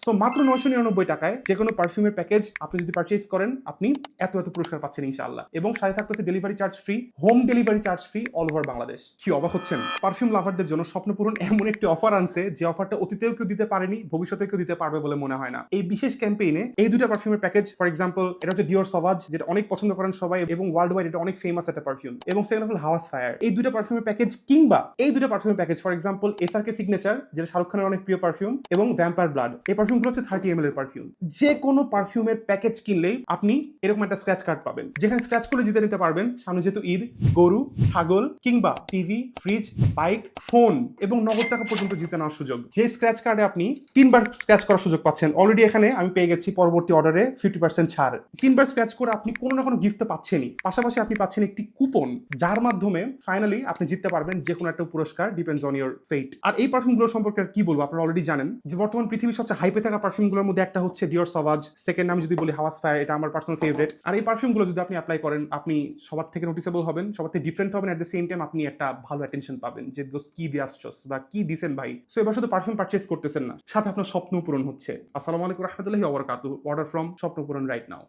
So মাত্র 999 টাকায় যে কোনো পারফিউমের প্যাকেজ আপনি যদি পারচেজ করেন, আপনি এত পুরস্কার পাচ্ছেন ইনশাআল্লাহ। এবং সাথে থাকতেছে delivery charge free, home delivery charge free all over Bangladesh. কি অবাক হচ্ছেন? পারফিউম লাভারদের জন্য স্বপ্নপূরণ এমন একটি অফার আনছে যে অফারটা অতীতেও কেউ দিতে পারেনি, ভবিষ্যতে কেউ দিতে পারবে বলে মনে হয় না। এই বিশেষ ক্যাম্পেইনে এই দুইটা পারফিউমের প্যাকেজ, ফর এক্সাম্পল এটা হচ্ছে ডিওর সভাজ, যেটা অনেক পছন্দ করেন সবাই এবং ওয়ার্ল্ড ওয়াইড এটা অনেক ফেমাস একটা পারফিউম, এবং সেকেন্ড হল হাওয়াস ফায়ার। এই দুইটা পারফিউমের প্যাকেজ কিংবা এই দুইটা পারফিউমের package, for example SRK signature, যেটা শাহরুখ খানের অনেক প্রিয় পারফিউম, এবং ভ্যাম্পায়ার ব্লাড, এই পারফিউমগুলো হচ্ছে 30 ml এর পারফিউম। যে কোনো পারফিউমের প্যাকেজ কিনলেই আপনি এরকম একটা স্ক্র্যাচ কার্ড পাবেন, যেখানে স্ক্র্যাচ করে জিতে নিতে পারবেন সামনে যেহেতু ঈদ, গরু, ছাগল কিংবা টিভি, ফ্রিজ, বাইক, ফোন এবং নগদ টাকা পর্যন্ত জিতে নেওয়ার সুযোগ। যে স্ক্র্যাচ কার্ডে আপনি 3বার স্ক্র্যাচ করার সুযোগ পাচ্ছেন। অলরেডি এখানে আমি পেয়ে গেছি পরবর্তী অর্ডারে 50% ছাড়। 3বার স্ক্র্যাচ করে আপনি কোনো না কোনো গিফট তো পাচ্ছেনই, পাশাপাশি আপনি পাচ্ছেন একটি কুপন, যার মাধ্যমে ফাইনালি আপনি জিততে পারবেন যে কোনো একটা পুরস্কার, ডিপেন্ডস অন ইওর ফেট। আর এই পারফিউমগুলো সম্পর্কে কি বলবো, আপনারা অলরেডি জানেন যে বর্তমান পৃথিবীর সবচেয়ে হাইপে থাকা পারফিউমগুলোর মধ্যে একটা হচ্ছে ডিওর সভাজ, সেকেন্ড আমি যদি বলি হাওয়াস ফায়ার, এটা আমার পার্সোনাল ফেভারিট। আর এই পারফিউমগুলো যদি আপনি অ্যাপ্লাই করেন, আপনি সবার থেকে নোটিসেবল হবেন, সবার থেকে ডিফারেন্ট হবেন, এট দ্য সেম টাইম আপনি একটা ভালো অ্যাটেনশন পাবেন যে দোস্ত কি দিয়ে আসছস বা কি দিছেন ভাই। সো এবার শুধু পারফিউম পারচেজ করতেছেন না, সাথে আপনার স্বপ্ন পূরণ হচ্ছে। আসসালামু আলাইকুম রহমতুল্লাহি ওয়া বারাকাতুহু। অর্ডার ফ্রম স্বপ্ন পূরণ রাইট নাও।